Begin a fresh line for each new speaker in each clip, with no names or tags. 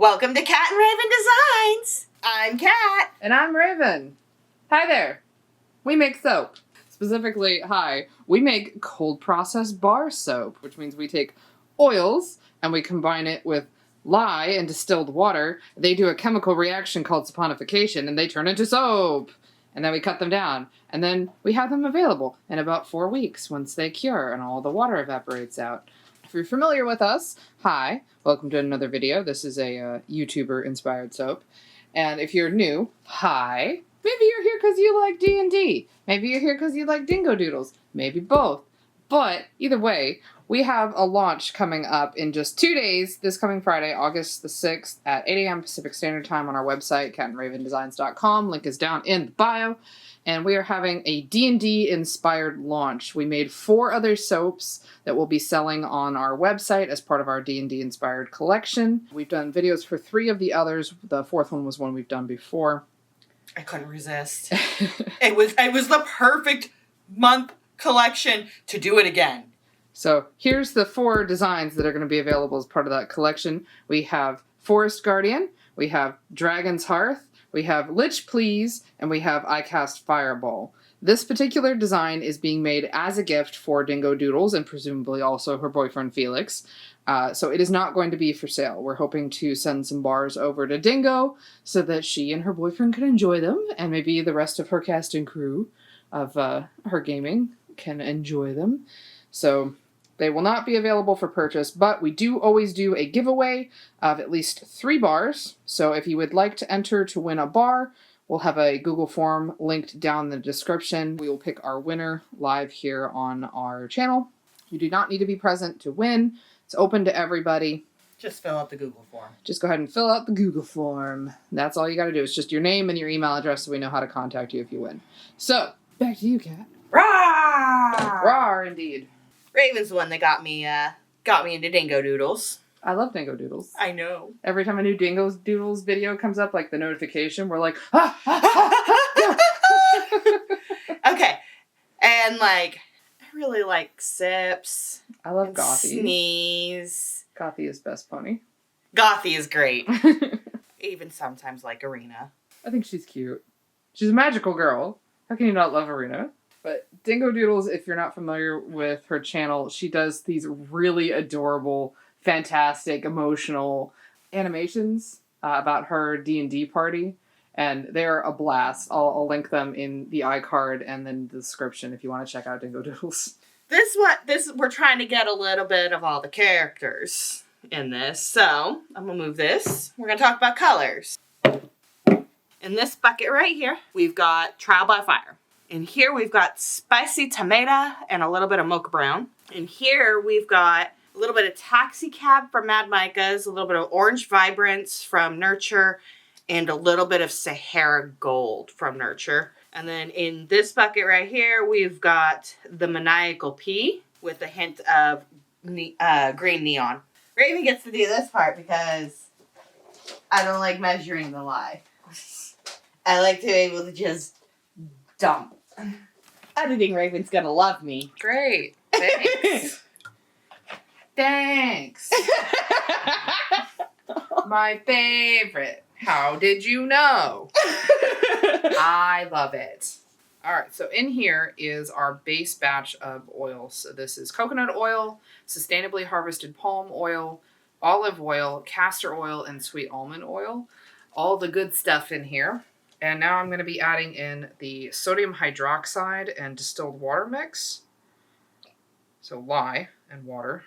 Welcome to Cat and Raven Designs. I'm Cat.
And I'm Raven. Hi there. We make soap. Specifically, we make cold process bar soap, which means we take oils and we combine it with lye and distilled water. They do a chemical reaction called saponification and they turn into soap. And then we cut them down. And then we have them available in about 4 weeks once they cure and all the water evaporates out. If you're familiar with us, hi. Welcome to another video. This is a YouTuber-inspired soap. And if you're new, hi. Maybe you're here because you like D&D. Maybe you're here because you like Dingodoodles. Maybe both. But either way, we have a launch coming up in just 2 days, this coming Friday, August the 6th at 8 a.m. Pacific Standard Time on our website, catandravendesigns.com. Link is down in the bio. And we are having a D&D inspired launch. We made 4 other soaps that we'll be selling on our website as part of our D&D inspired collection. We've done videos for 3 of the others. The 4th one was one we've done before.
I couldn't resist. It was the perfect month collection to do it again.
So here's the 4 designs that are going to be available as part of that collection. We have Forest Guardian, we have Dragon's Hearth, we have Lich Please, and we have I Cast Fireball. This particular design is being made as a gift for Dingodoodles and presumably also her boyfriend Felix. So it is not going to be for sale. We're hoping to send some bars over to Dingo so that she and her boyfriend can enjoy them, and maybe the rest of her cast and crew of her gaming can enjoy them. So they will not be available for purchase, but we do always do a giveaway of at least 3 bars. So if you would like to enter to win a bar, we'll have a Google form linked down in the description. We will pick our winner live here on our channel. You do not need to be present to win. It's open to everybody.
Just fill out the Google form.
Just go ahead and fill out the Google form. That's all you got to do. It's just your name and your email address so we know how to contact you if you win. So, back to you, Kat.
Rawr!
Rawr, indeed.
Raven's the one that got me into Dingodoodles.
I love Dingodoodles.
I know.
Every time a new Dingodoodles video comes up, like the notification, we're like, ah!
Okay. And I really like Sips.
I love Gothy.
Sneeze.
Gothy is best pony.
Gothy is great. Even sometimes like Arena.
I think she's cute. She's a magical girl. How can you not love Arena? But Dingodoodles, if you're not familiar with her channel, she does these really adorable, fantastic, emotional animations about her D&D party. And they're a blast. I'll link them in the iCard and then the description if you want to check out Dingodoodles.
We're trying to get a little bit of all the characters in this. So, I'm going to move this. We're going to talk about colors. In this bucket right here, we've got Trial by Fire. In here, we've got Spicy Tomato and a little bit of Mocha Brown. In here, we've got a little bit of Taxi Cab from Mad Micah's, a little bit of Orange Vibrance from Nurture, and a little bit of Sahara Gold from Nurture. And then in this bucket right here, we've got the Maniacal Pea with a hint of green neon. Raven gets to do this part because I don't like measuring the lye. I like to be able to just dump. Editing Raven's gonna love me.
Great. Thanks. Thanks. My favorite. How did you know? I love it. All right, so in here is our base batch of oils. So this is coconut oil, sustainably harvested palm oil, olive oil, castor oil, and sweet almond oil. All the good stuff in here. And now I'm going to be adding in the sodium hydroxide and distilled water mix. So lye and water.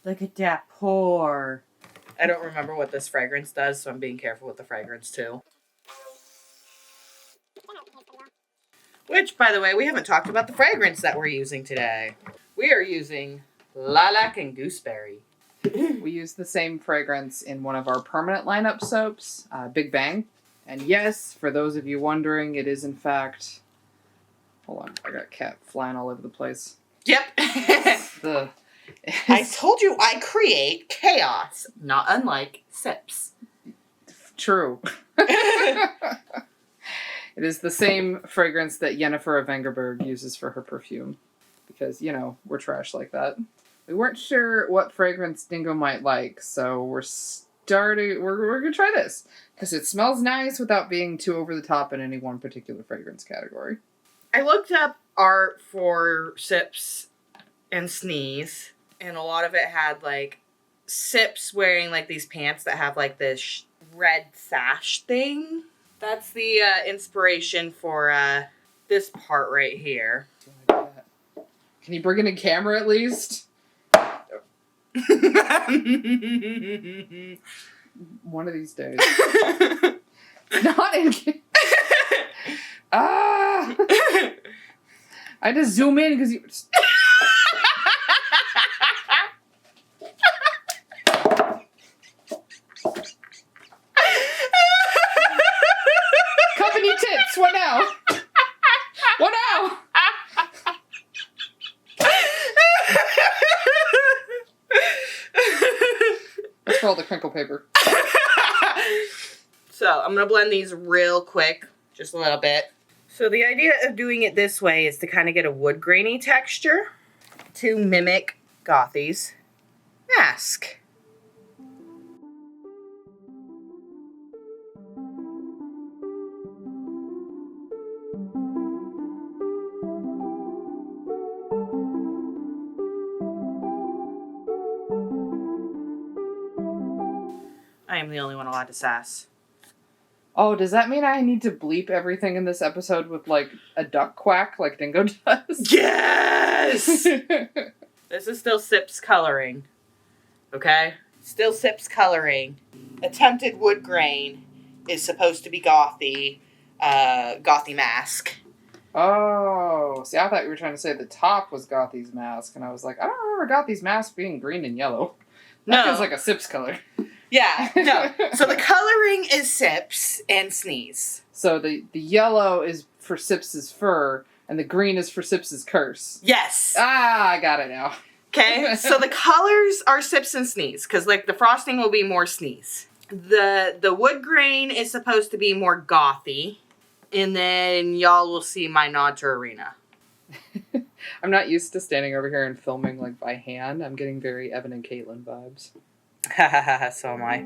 Look at that pour. I don't remember what this fragrance does, so I'm being careful with the fragrance too. Which, by the way, we haven't talked about the fragrance that we're using today. We are using Lilac and Gooseberry.
We use the same fragrance in one of our permanent lineup soaps, Big Bang. And yes, for those of you wondering, it is in fact... Hold on, I got cat flying all over the place.
Yep. I told you I create chaos, not unlike Sips.
True. It is the same fragrance that Yennefer of Vengerberg uses for her perfume. Because, we're trash like that. We weren't sure what fragrance Dingo might like, so we're starting. We're gonna try this because it smells nice without being too over the top in any one particular fragrance category.
I looked up art for Sips and Sneeze, and a lot of it had like Sips wearing like these pants that have like this red sash thing. That's the inspiration for this part right here.
Can you bring in a camera at least? One of these days. Not in. Ah! I had to zoom in because you. Company tits. What now? What now? That's for all the crinkle paper.
So I'm going to blend these real quick, just a little bit. So the idea of doing it this way is to kind of get a wood grainy texture to mimic Gothy's mask. I am the only one allowed to sass.
Oh, does that mean I need to bleep everything in this episode with, like, a duck quack like Dingo does?
Yes! This is still Sips coloring. Okay? Still Sips coloring. Attempted wood grain is supposed to be Gothy mask.
Oh, see, I thought you were trying to say the top was Gothy's mask, and I was like, I don't remember Gothy's mask being green and yellow. That feels like a Sips color.
Yeah, no. So the coloring is Sips and Sneeze.
So the yellow is for Sips's fur, and the green is for Sips's curse.
Yes.
Ah, I got it now.
Okay, so the colors are Sips and Sneeze, because like the frosting will be more Sneeze. The wood grain is supposed to be more Gothy, and then y'all will see my nod to Arena.
I'm not used to standing over here and filming like by hand. I'm getting very Evan and Caitlin vibes.
So am I.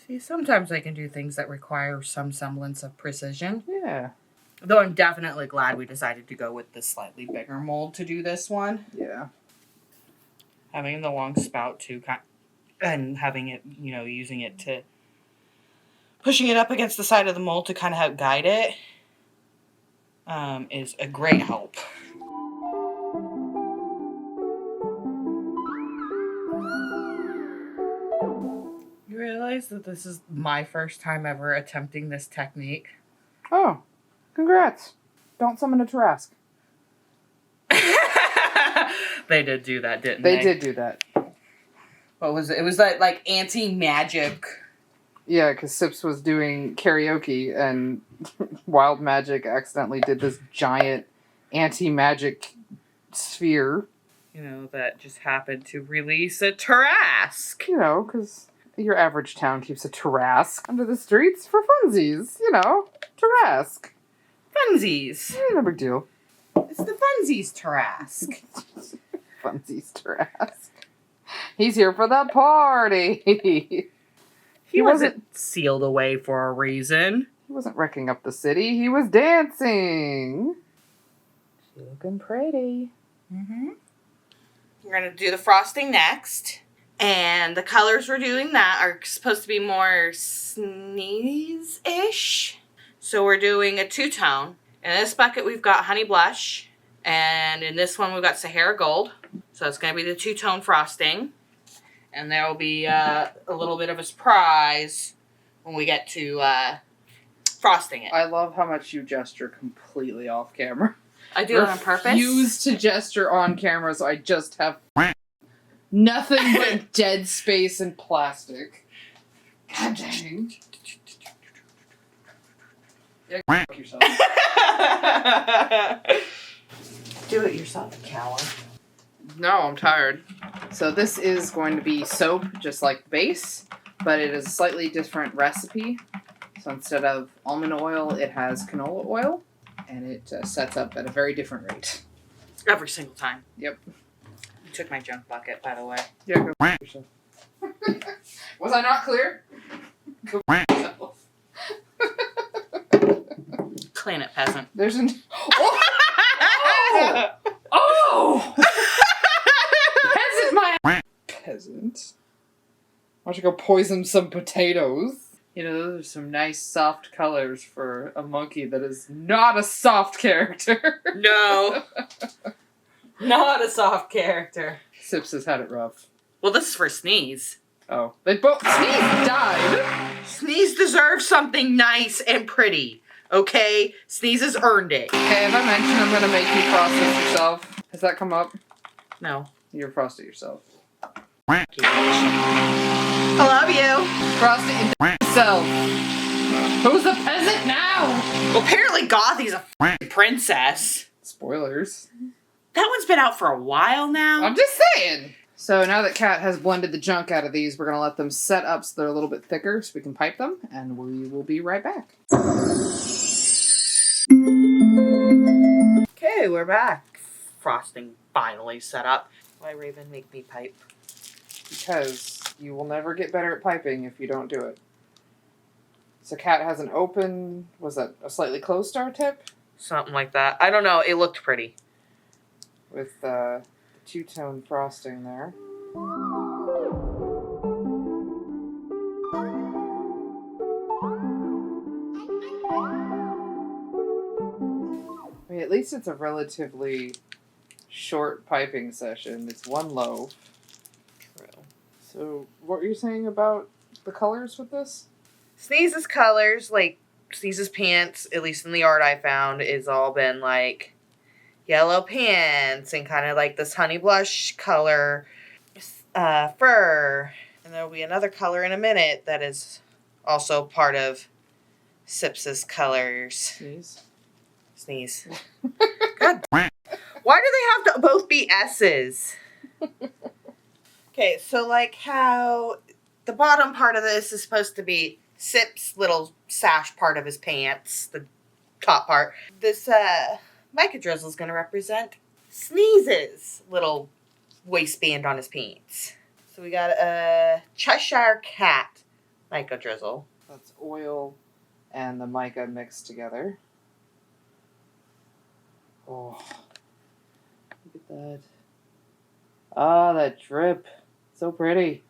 See, sometimes I can do things that require some semblance of precision.
Yeah.
Though I'm definitely glad we decided to go with the slightly bigger mold to do this one.
Yeah.
Having the long spout too, and having it, you know, using it to pushing it up against the side of the mold to kind of help guide it is a great help. You realize that this is my first time ever attempting this technique?
Oh, congrats. Don't summon a Tarrasque.
They did do that, didn't they?
They did do that.
What was it? It was that, like, anti-magic.
Yeah, because Sips was doing karaoke, and Wild Magic accidentally did this giant anti-magic sphere.
You know, that just happened to release a Tarrasque.
You know, because your average town keeps a Tarrasque under the streets for funsies. You know, Tarrasque.
Funsies.
No big deal.
It's the Funsies Tarrasque.
Funsies Tarrasque. He's here for the party.
He wasn't sealed away for a reason.
He wasn't wrecking up the city. He was dancing. She's looking pretty.
Mm-hmm. We're going to do the frosting next. And the colors we're doing that are supposed to be more Sneeze-ish. So we're doing a two-tone. In this bucket, we've got Honey Blush. And in this one, we've got Sahara Gold. So it's going to be the two-tone frosting. And there will be a little bit of a surprise when we get to frosting it.
I love how much you gesture completely off camera.
I do it on purpose.
Refuse to gesture on camera, so I just have nothing but dead space and plastic. God dang. Yeah, fuck yourself.
Do it yourself, coward.
No, I'm tired. So this is going to be soap, just like the base, but it is a slightly different recipe. So instead of almond oil, it has canola oil. and it sets up at a very different rate.
Every single time.
Yep.
You took my junk bucket, by the way.
Yeah, go yourself. Was I not clear? Go yourself.
Clean it, peasant.
There's an... Oh! Oh! Peasant, my... Peasant? Why don't you go poison some potatoes? You know, those are some nice soft colors for a monkey that is not a soft character.
No. Not a soft character.
Sips has had it rough.
Well, this is for Sneeze.
Oh. They both... Sneeze died!
Sneeze deserves something nice and pretty. Okay? Sneeze has earned it.
Okay, if I mention I'm gonna make you frost it yourself, has that come up?
No.
You're frost it yourself.
I love you.
Frost it yourself. Who's the peasant now?
Well, apparently Gothy's a princess.
Spoilers.
That one's been out for a while now.
I'm just saying. So now that Cat has blended the junk out of these, we're going to let them set up so they're a little bit thicker so we can pipe them, and we will be right back.
Okay, we're back. Frosting finally set up. Why, Raven, make me pipe?
Because you will never get better at piping if you don't do it. So Cat has an open, was that a slightly closed star tip?
Something like that. I don't know. It looked pretty.
With two-tone frosting there. I mean, at least it's a relatively short piping session. It's one loaf.
True.
So, what were you saying about the colors with this?
Sneeze's colors, like Sneeze's pants, at least in the art I found, is all been like yellow pants and kind of like this honey blush color fur. And there'll be another color in a minute that is also part of Sips's colors. Sneeze. God. Why do they have to both be S's? Okay, so like how the bottom part of this is supposed to be Sip's little sash part of his pants, the top part. This mica drizzle is going to represent Sneeze's little waistband on his pants. So we got a Cheshire Cat mica drizzle.
That's oil and the mica mixed together. Oh, look at that. Ah, that drip. So pretty.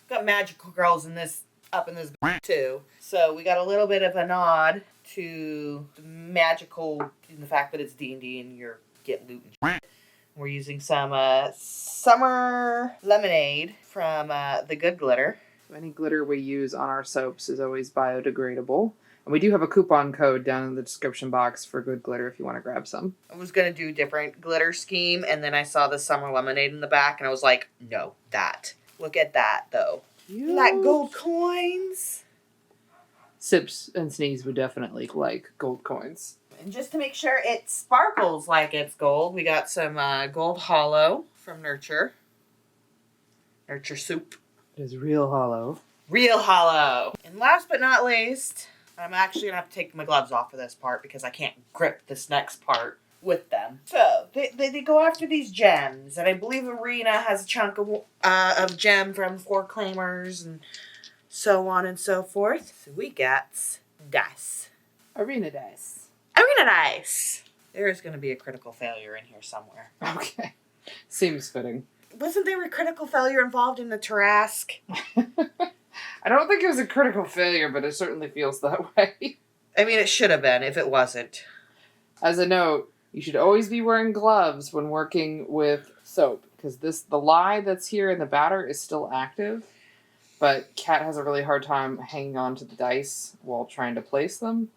Got magical girls in this up in this too. So we got a little bit of a nod to the magical in the fact that it's D&D and you're getting loot and shit. We're using some summer lemonade from the Good Glitter.
Any glitter we use on our soaps is always biodegradable. And we do have a coupon code down in the description box for good glitter if you want to grab some.
I was going to do a different glitter scheme, and then I saw the summer lemonade in the back, and I was like, no, that. Look at that, though.
Cute.
Like gold coins.
Sips and Sneeze would definitely like gold coins.
And just to make sure it sparkles like it's gold, we got some gold hollow from Nurture. Nurture Soup.
It is real hollow.
Real hollow. And last but not least, I'm actually going to have to take my gloves off for this part because I can't grip this next part with them. So, they go after these gems. And I believe Arena has a chunk of gem from Four Claimers and so on and so forth. So we got dice.
Arena dice.
Arena dice. There is going to be a critical failure in here somewhere.
Okay. Seems fitting.
Wasn't there a critical failure involved in the Tarrasque?
I don't think it was a critical failure, but it certainly feels that way.
I mean, it should have been if it wasn't.
As a note, you should always be wearing gloves when working with soap, because the lye that's here in the batter is still active, but Cat has a really hard time hanging on to the dice while trying to place them.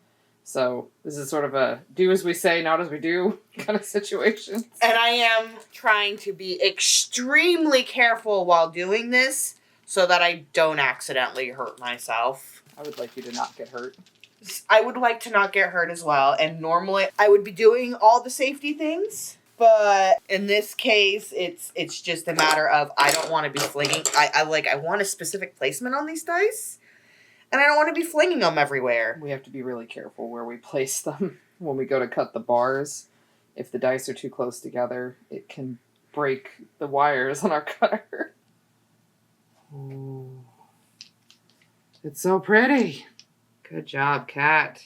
So this is sort of a do as we say, not as we do kind of situation.
And I am trying to be extremely careful while doing this so that I don't accidentally hurt myself.
I would like you to not get hurt.
I would like to not get hurt as well. And normally I would be doing all the safety things, But in this case, it's just a matter of I don't want to be flinging. I want a specific placement on these dice. And I don't want to be flinging them everywhere.
We have to be really careful where we place them when we go to cut the bars. If the dice are too close together, it can break the wires on our cutter. Ooh. It's so pretty. Good job, Cat.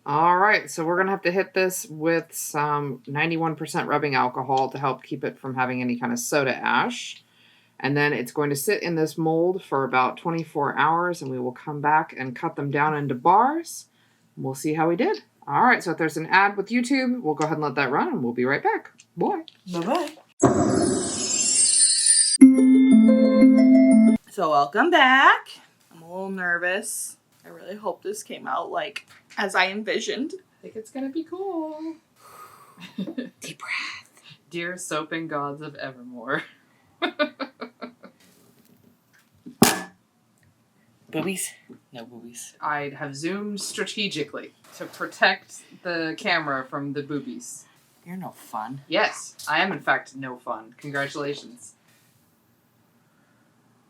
All right, so we're going to have to hit this with some 91% rubbing alcohol to help keep it from having any kind of soda ash. And then it's going to sit in this mold for about 24 hours, and we will come back and cut them down into bars. We'll see how we did. All right, so if there's an ad with YouTube, we'll go ahead and let that run, and we'll be right back. Bye.
Bye-bye. So welcome back. I'm a little nervous. I really hope this came out like as I envisioned.
I think it's going to be cool.
Deep breath.
Dear soaping gods of Evermore.
Boobies? No boobies.
I have zoomed strategically to protect the camera from the boobies.
You're no fun.
Yes, I am in fact no fun. Congratulations.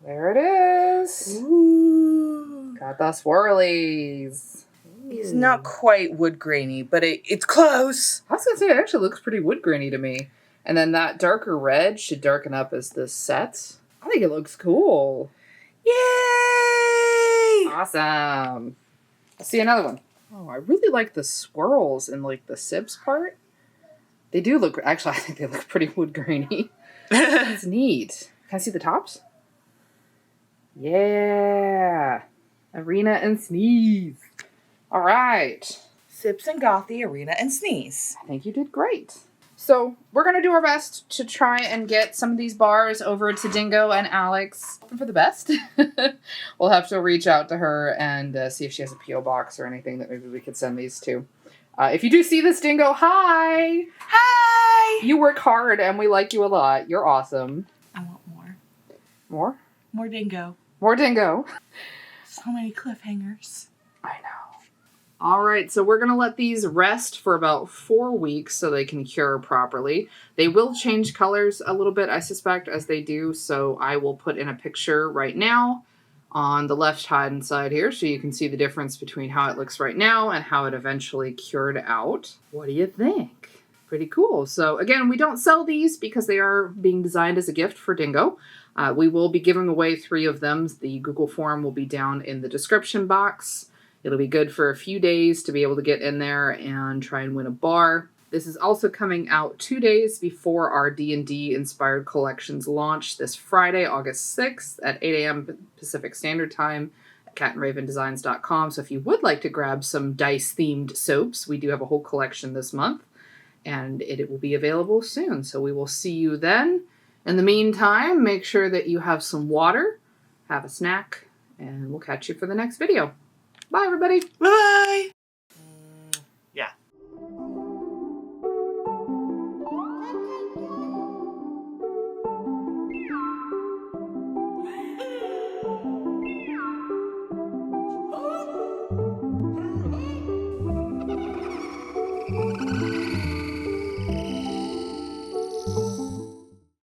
There it is.
Ooh.
Got the swirlies.
It's not quite wood grainy, but it's close.
I was going to say, it actually looks pretty wood grainy to me. And then that darker red should darken up as this sets. I think it looks cool.
Yay!
Awesome. Let's see another one. Oh, I really like the swirls in like the sibs part. They do look, actually I think they look pretty wood grainy. That's neat. Can I see the tops? Yeah. Arena and Sneeze. All right.
Sips and Gothy, Arena and Sneeze.
I think you did great. So we're going to do our best to try and get some of these bars over to Dingo and Alex. Hoping for the best. We'll have to reach out to her and see if she has a P.O. box or anything that maybe we could send these to. If you do see this, Dingo, hi!
Hi!
You work hard and we like you a lot. You're awesome.
I want more.
More?
More Dingo.
More Dingo.
So many cliffhangers.
I know. All right, so we're going to let these rest for about 4 weeks so they can cure properly. They will change colors a little bit, I suspect, as they do, so I will put in a picture right now on the left-hand side here so you can see the difference between how it looks right now and how it eventually cured out. What do you think? Pretty cool. So again, we don't sell these because they are being designed as a gift for Dingo. We will be giving away 3 of them. The Google form will be down in the description box. It'll be good for a few days to be able to get in there and try and win a bar. This is also coming out 2 days before our D&D inspired collections launch this Friday, August 6th at 8 a.m. Pacific Standard Time at catandravendesigns.com. So if you would like to grab some dice-themed soaps, we do have a whole collection this month, and it will be available soon. So we will see you then. In the meantime, make sure that you have some water, have a snack, and we'll catch you for the next video. Bye, everybody.
Bye.